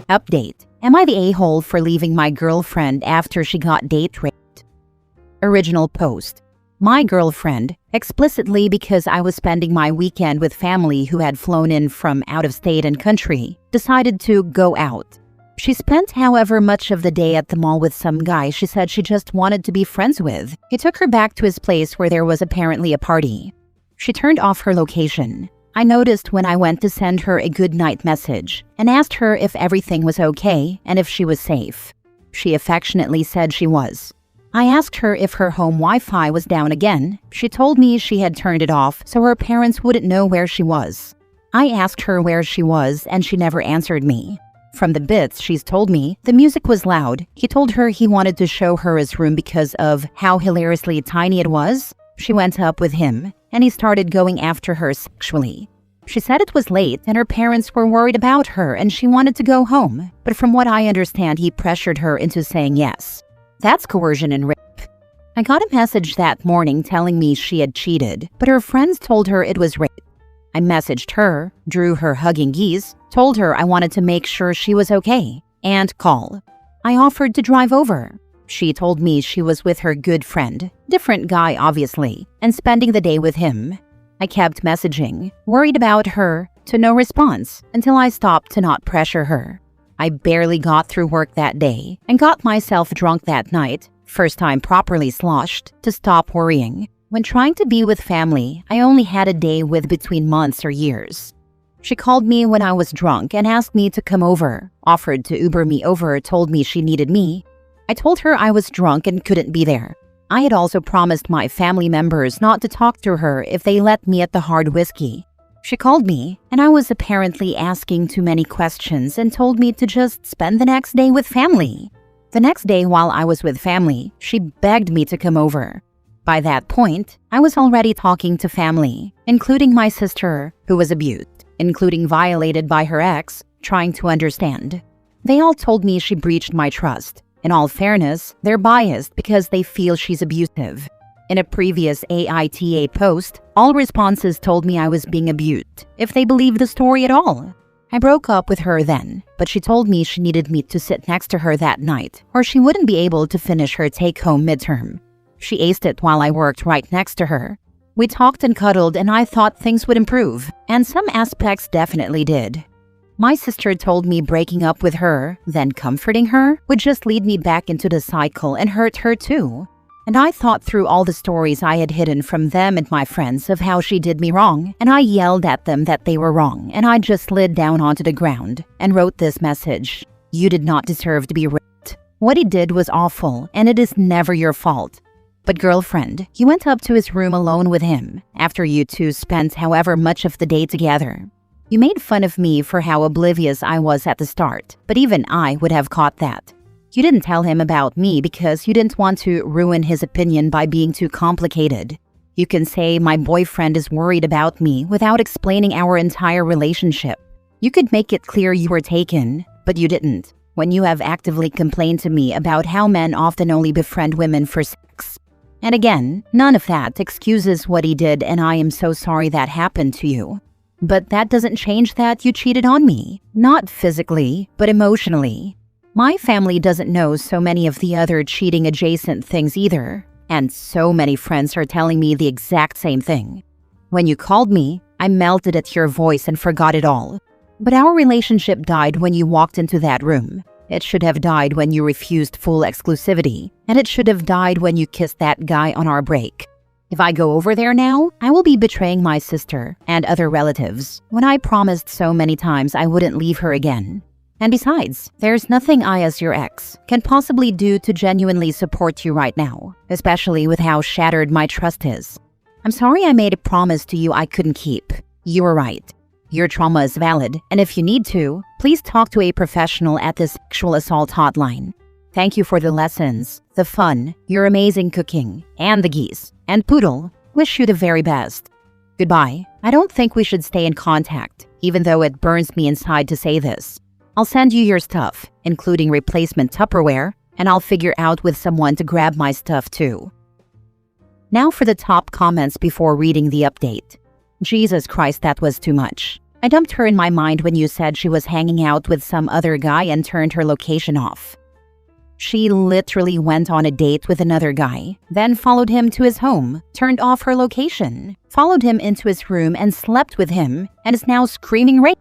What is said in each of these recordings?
Update. Am I the a-hole for leaving my girlfriend after she got date raped? Original post. My girlfriend, explicitly because I was spending my weekend with family who had flown in from out of state and country, decided to go out. She spent however much of the day at the mall with some guy she said she just wanted to be friends with. He took her back to his place where there was apparently a party. She turned off her location. I noticed when I went to send her a good night message and asked her if everything was okay and if she was safe. She affectionately said she was. I asked her if her home Wi-Fi was down again. She told me she had turned it off so her parents wouldn't know where she was. I asked her where she was and she never answered me. From the bits she's told me, the music was loud. He told her he wanted to show her his room because of how hilariously tiny it was. She went up with him, and he started going after her sexually. She said it was late and her parents were worried about her and she wanted to go home, but from what I understand, he pressured her into saying yes. That's coercion and rape. I got a message that morning telling me she had cheated, but her friends told her it was rape. I messaged her, drew her hugging geese, told her I wanted to make sure she was okay, and call. I offered to drive over. She told me she was with her good friend, different guy obviously, and spending the day with him. I kept messaging, worried about her, to no response, until I stopped to not pressure her. I barely got through work that day and got myself drunk that night, first time properly sloshed, to stop worrying. When trying to be with family, I only had a day with between months or years. She called me when I was drunk and asked me to come over, offered to Uber me over, told me she needed me. I told her I was drunk and couldn't be there. I had also promised my family members not to talk to her if they let me at the hard whiskey. She called me, and I was apparently asking too many questions and told me to just spend the next day with family. The next day while I was with family, she begged me to come over. By that point, I was already talking to family, including my sister, who was abused, including violated by her ex, trying to understand. They all told me she breached my trust. In all fairness, they're biased because they feel she's abusive. In a previous AITA post, all responses told me I was being abused, if they believed the story at all. I broke up with her then, but she told me she needed me to sit next to her that night, or she wouldn't be able to finish her take-home midterm. She aced it while I worked right next to her. We talked and cuddled and I thought things would improve, and some aspects definitely did. My sister told me breaking up with her, then comforting her, would just lead me back into the cycle and hurt her too. And I thought through all the stories I had hidden from them and my friends of how she did me wrong, and I yelled at them that they were wrong, and I just slid down onto the ground and wrote this message. You did not deserve to be raped. What he did was awful, and it is never your fault. But girlfriend, you went up to his room alone with him, after you two spent however much of the day together. You made fun of me for how oblivious I was at the start, but even I would have caught that. You didn't tell him about me because you didn't want to ruin his opinion by being too complicated. You can say my boyfriend is worried about me without explaining our entire relationship. You could make it clear you were taken, but you didn't, when you have actively complained to me about how men often only befriend women for sex. And again, none of that excuses what he did, and I am so sorry that happened to you. But that doesn't change that you cheated on me. Not physically, but emotionally. My family doesn't know so many of the other cheating adjacent things either, and so many friends are telling me the exact same thing. When you called me, I melted at your voice and forgot it all. But our relationship died when you walked into that room. It should have died when you refused full exclusivity, and it should have died when you kissed that guy on our break. If I go over there now, I will be betraying my sister and other relatives when I promised so many times I wouldn't leave her again. And besides, there's nothing I as your ex can possibly do to genuinely support you right now, especially with how shattered my trust is. I'm sorry I made a promise to you I couldn't keep. You were right. Your trauma is valid, and if you need to, please talk to a professional at the sexual assault hotline. Thank you for the lessons, the fun, your amazing cooking, and the geese. And Poodle, wish you the very best. Goodbye. I don't think we should stay in contact, even though it burns me inside to say this. I'll send you your stuff, including replacement Tupperware, and I'll figure out with someone to grab my stuff too. Now for the top comments before reading the update. Jesus Christ, that was too much. I dumped her in my mind when you said she was hanging out with some other guy and turned her location off. She literally went on a date with another guy, then followed him to his home, turned off her location, followed him into his room and slept with him, and is now screaming rape.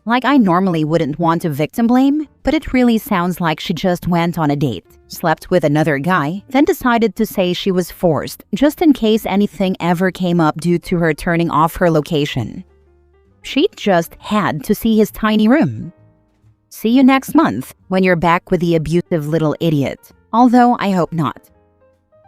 Like, I normally wouldn't want to victim blame, but it really sounds like she just went on a date, slept with another guy, then decided to say she was forced, just in case anything ever came up due to her turning off her location. She just had to see his tiny room. See you next month when you're back with the abusive little idiot, although I hope not.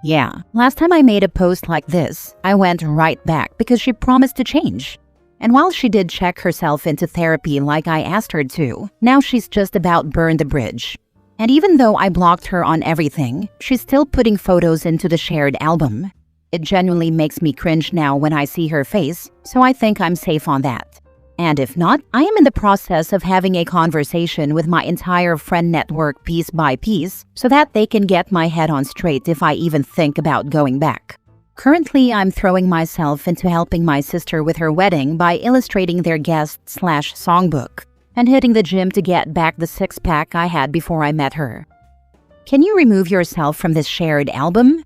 Yeah, last time I made a post like this, I went right back because she promised to change. And while she did check herself into therapy like I asked her to, now she's just about burned the bridge. And even though I blocked her on everything, she's still putting photos into the shared album. It genuinely makes me cringe now when I see her face, so I think I'm safe on that. And if not, I am in the process of having a conversation with my entire friend network piece by piece so that they can get my head on straight if I even think about going back. Currently, I'm throwing myself into helping my sister with her wedding by illustrating their guest/songbook and hitting the gym to get back the six-pack I had before I met her. Can you remove yourself from this shared album?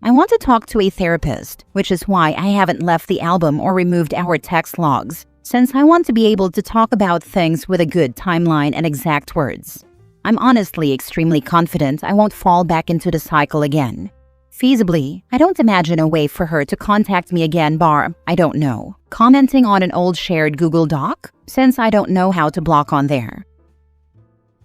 I want to talk to a therapist, which is why I haven't left the album or removed our text logs, since I want to be able to talk about things with a good timeline and exact words. I'm honestly extremely confident I won't fall back into the cycle again. Feasibly, I don't imagine a way for her to contact me again bar, I don't know, commenting on an old shared Google Doc, since I don't know how to block on there.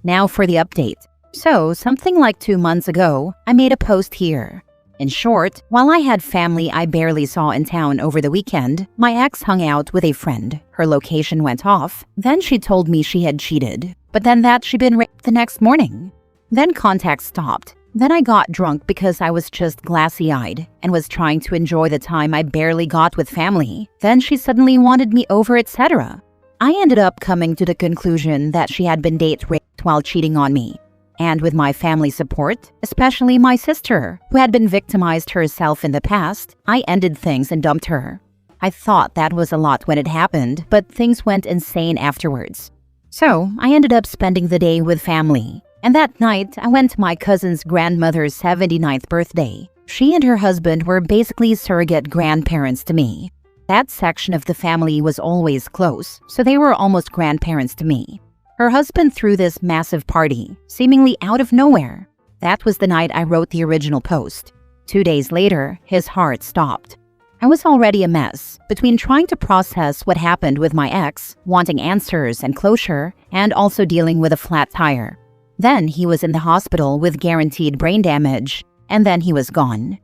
Now for the update. So, something like 2 months ago, I made a post here. In short, while I had family I barely saw in town over the weekend, my ex hung out with a friend. Her location went off. Then she told me she had cheated, but then that she'd been raped the next morning. Then contact stopped. Then I got drunk because I was just glassy-eyed and was trying to enjoy the time I barely got with family. Then she suddenly wanted me over, etc. I ended up coming to the conclusion that she had been date raped while cheating on me. And with my family support, especially my sister, who had been victimized herself in the past, I ended things and dumped her. I thought that was a lot when it happened, but things went insane afterwards. So, I ended up spending the day with family. And that night, I went to my cousin's grandmother's 79th birthday. She and her husband were basically surrogate grandparents to me. That section of the family was always close, so they were almost grandparents to me. Her husband threw this massive party, seemingly out of nowhere. That was the night I wrote the original post. 2 days later, his heart stopped. I was already a mess, between trying to process what happened with my ex, wanting answers and closure, and also dealing with a flat tire. Then he was in the hospital with guaranteed brain damage, and then he was gone.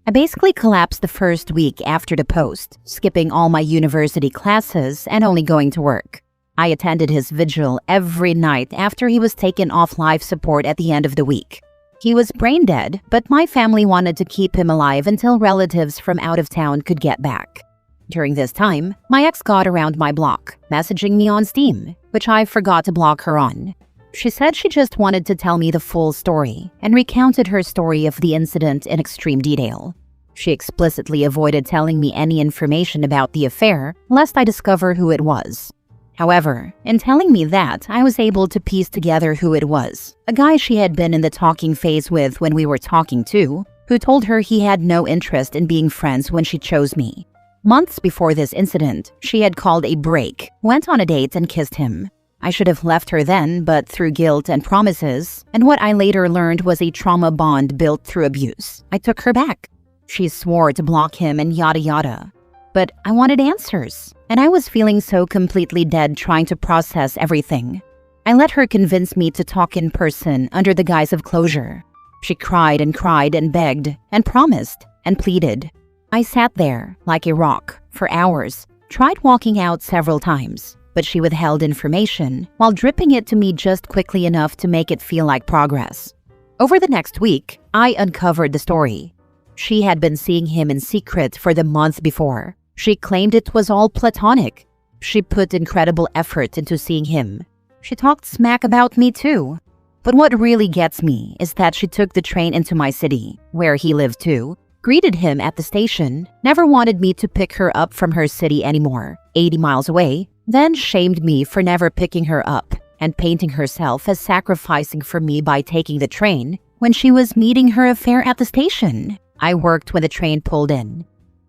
I basically collapsed the first week after the post, skipping all my university classes and only going to work. I attended his vigil every night after he was taken off life support at the end of the week. He was brain dead, but my family wanted to keep him alive until relatives from out of town could get back. During this time, my ex got around my block, messaging me on Steam, which I forgot to block her on. She said she just wanted to tell me the full story and recounted her story of the incident in extreme detail. She explicitly avoided telling me any information about the affair, lest I discover who it was. However, in telling me that, I was able to piece together who it was. A guy she had been in the talking phase with when we were talking too, who told her he had no interest in being friends when she chose me. Months before this incident, she had called a break, went on a date and kissed him. I should have left her then, but through guilt and promises, and what I later learned was a trauma bond built through abuse, I took her back. She swore to block him and yada yada. But I wanted answers, and I was feeling so completely dead trying to process everything. I let her convince me to talk in person under the guise of closure. She cried and begged, and promised, and pleaded. I sat there, like a rock, for hours, tried walking out several times. But she withheld information while dripping it to me just quickly enough to make it feel like progress. Over the next week, I uncovered the story. She had been seeing him in secret for the month before. She claimed it was all platonic. She put incredible effort into seeing him. She talked smack about me too. But what really gets me is that she took the train into my city, where he lived too, greeted him at the station, never wanted me to pick her up from her city anymore, 80 miles away, then shamed me for never picking her up and painting herself as sacrificing for me by taking the train when she was meeting her affair at the station. I worked when the train pulled in.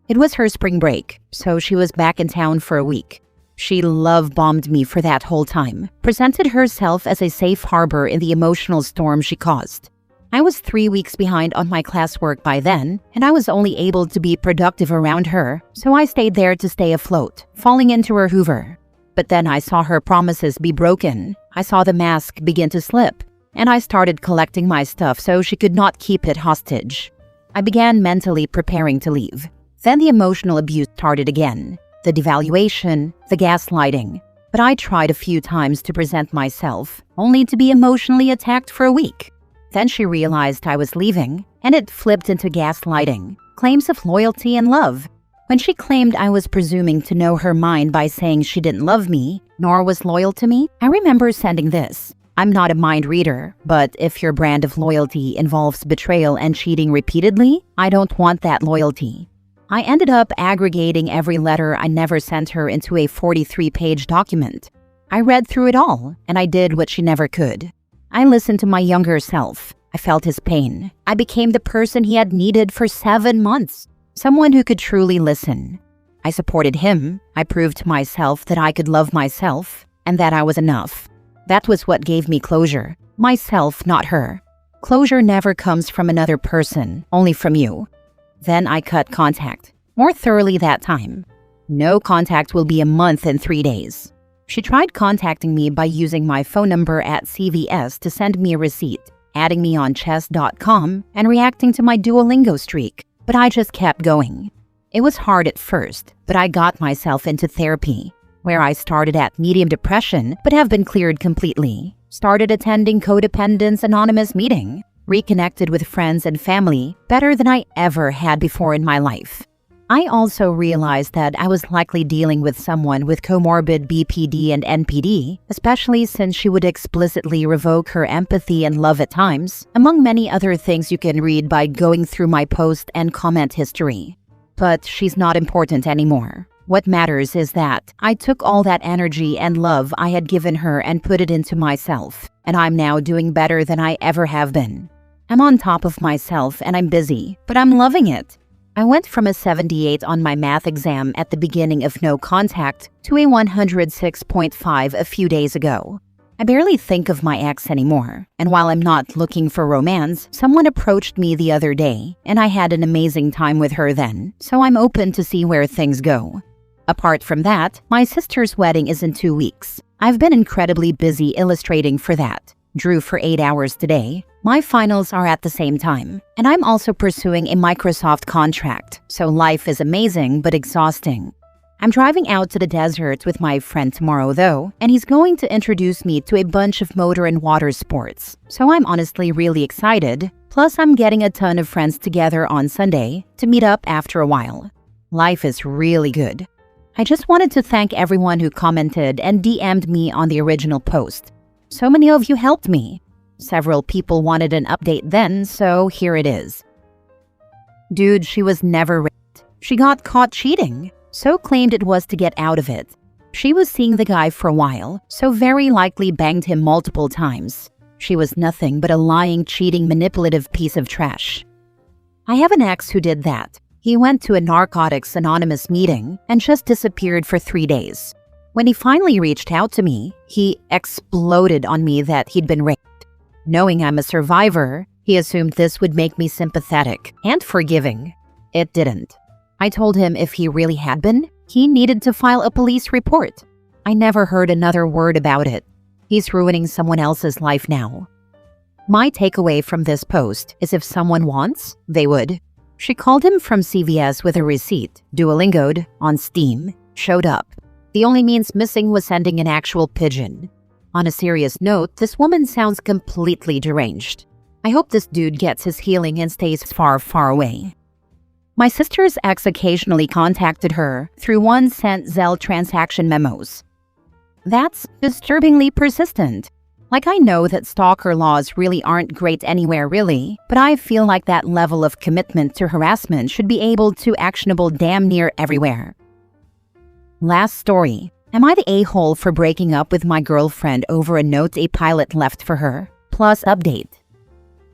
It was her spring break, so she was back in town for a week. She love-bombed me for that whole time, presented herself as a safe harbor in the emotional storm she caused. I was 3 weeks behind on my classwork by then, and I was only able to be productive around her, so I stayed there to stay afloat, falling into her Hoover. But then I saw her promises be broken. I saw the mask begin to slip, and I started collecting my stuff so she could not keep it hostage. I began mentally preparing to leave. Then the emotional abuse started again. The devaluation, the gaslighting. But I tried a few times to present myself, only to be emotionally attacked for a week. Then she realized I was leaving, and it flipped into gaslighting, claims of loyalty and love. When she claimed I was presuming to know her mind by saying she didn't love me, nor was loyal to me, I remember sending this. I'm not a mind reader, but if your brand of loyalty involves betrayal and cheating repeatedly, I don't want that loyalty. I ended up aggregating every letter I never sent her into a 43-page document. I read through it all, and I did what she never could. I listened to my younger self. I felt his pain. I became the person he had needed for 7 months. Someone who could truly listen. I supported him. I proved to myself that I could love myself, and that I was enough. That was what gave me closure. Myself, not her. Closure never comes from another person, only from you. Then I cut contact, more thoroughly that time. No contact will be a month and 3 days. She tried contacting me by using my phone number at CVS to send me a receipt, adding me on chess.com, and reacting to my Duolingo streak, but I just kept going. It was hard at first, but I got myself into therapy, where I started at medium depression but have been cleared completely. Started attending Codependence Anonymous meeting. Reconnected with friends and family better than I ever had before in my life. I also realized that I was likely dealing with someone with comorbid BPD and NPD, especially since she would explicitly revoke her empathy and love at times, among many other things you can read by going through my post and comment history. But she's not important anymore. What matters is that I took all that energy and love I had given her and put it into myself, and I'm now doing better than I ever have been. I'm on top of myself and I'm busy, but I'm loving it. I went from a 78 on my math exam at the beginning of no contact to a 106.5 a few days ago. I barely think of my ex anymore, and while I'm not looking for romance, someone approached me the other day, and I had an amazing time with her then, so I'm open to see where things go. Apart from that, my sister's wedding is in 2 weeks. I've been incredibly busy illustrating for that. Drew for 8 hours today. My finals are at the same time, and I'm also pursuing a Microsoft contract, so life is amazing but exhausting. I'm driving out to the desert with my friend tomorrow though, and he's going to introduce me to a bunch of motor and water sports, so I'm honestly really excited. Plus I'm getting a ton of friends together on Sunday to meet up after a while. Life is really good. I just wanted to thank everyone who commented and DM'd me on the original post. So many of you helped me. Several people wanted an update then, so here it is. Dude, she was never raped. She got caught cheating, so claimed it was to get out of it. She was seeing the guy for a while, so very likely banged him multiple times. She was nothing but a lying, cheating, manipulative piece of trash. I have an ex who did that. He went to a Narcotics Anonymous meeting and just disappeared for 3 days. When he finally reached out to me, he exploded on me that he'd been raped. Knowing I'm a survivor, he assumed this would make me sympathetic and forgiving. It didn't. I told him if he really had been, he needed to file a police report. I never heard another word about it. He's ruining someone else's life now. My takeaway from this post is if someone wants, they would. She called him from CVS with a receipt, Duolingo'd, on Steam, showed up. The only means missing was sending an actual pigeon. On a serious note, this woman sounds completely deranged. I hope this dude gets his healing and stays far, far away. My sister's ex occasionally contacted her through 1-cent Zelle transaction memos. That's disturbingly persistent. Like, I know that stalker laws really aren't great anywhere really, but I feel like that level of commitment to harassment should be able to actionable damn near everywhere. Last story. Am I the a-hole for breaking up with my girlfriend over a note a pilot left for her? Plus update.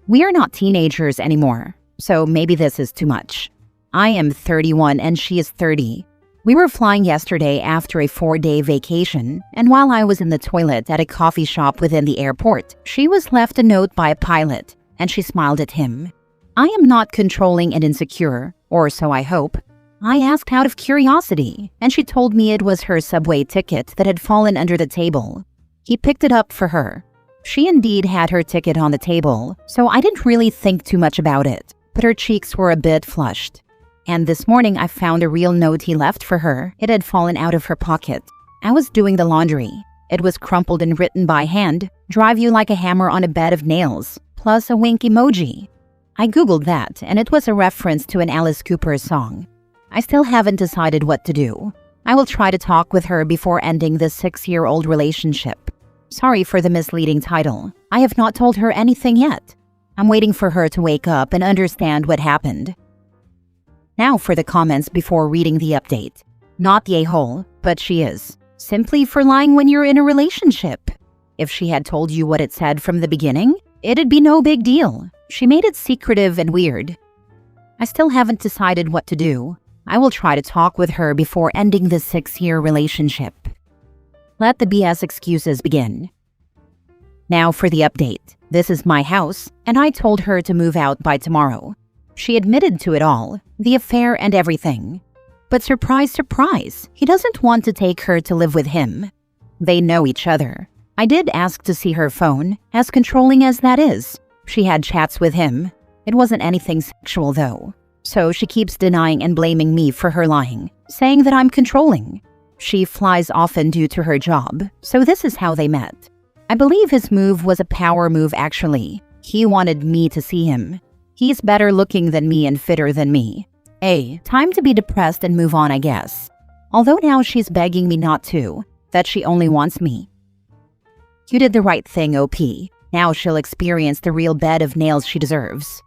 We are not teenagers anymore, so maybe this is too much. I am 31 and she is 30. We were flying yesterday after a 4-day vacation, and while I was in the toilet at a coffee shop within the airport, she was left a note by a pilot, and she smiled at him. I am not controlling and insecure, or so I hope. I asked out of curiosity, and she told me it was her subway ticket that had fallen under the table. He picked it up for her. She indeed had her ticket on the table, so I didn't really think too much about it, but her cheeks were a bit flushed. And this morning I found a real note he left for her. It had fallen out of her pocket. I was doing the laundry. It was crumpled and written by hand, "Drive you like a hammer on a bed of nails," plus a wink emoji. I googled that, and it was a reference to an Alice Cooper song. I still haven't decided what to do. I will try to talk with her before ending this 6-year-old relationship. Sorry for the misleading title. I have not told her anything yet. I'm waiting for her to wake up and understand what happened. Now for the comments before reading the update. Not the a-hole, but she is. Simply for lying when you're in a relationship. If she had told you what it said from the beginning, it'd be no big deal. She made it secretive and weird. I still haven't decided what to do. I will try to talk with her before ending this 6-year relationship. Let the BS excuses begin. Now for the update. This is my house, and I told her to move out by tomorrow. She admitted to it all, the affair and everything. But surprise, surprise, he doesn't want to take her to live with him. They know each other. I did ask to see her phone, as controlling as that is. She had chats with him. It wasn't anything sexual though. So she keeps denying and blaming me for her lying, saying that I'm controlling. She flies often due to her job, so this is how they met. I believe his move was a power move actually. He wanted me to see him. He's better looking than me and fitter than me. Time to be depressed and move on, I guess. Although now she's begging me not to, that she only wants me. You did the right thing, OP. Now she'll experience the real bed of nails she deserves.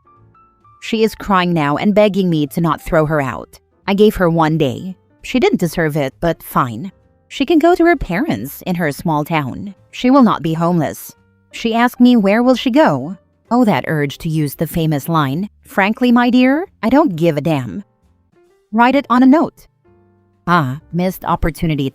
She is crying now and begging me to not throw her out. I gave her 1 day. She didn't deserve it, but fine. She can go to her parents in her small town. She will not be homeless. She asked me where will she go. Oh, that urge to use the famous line, "Frankly, my dear, I don't give a damn." Write it on a note. Missed opportunity.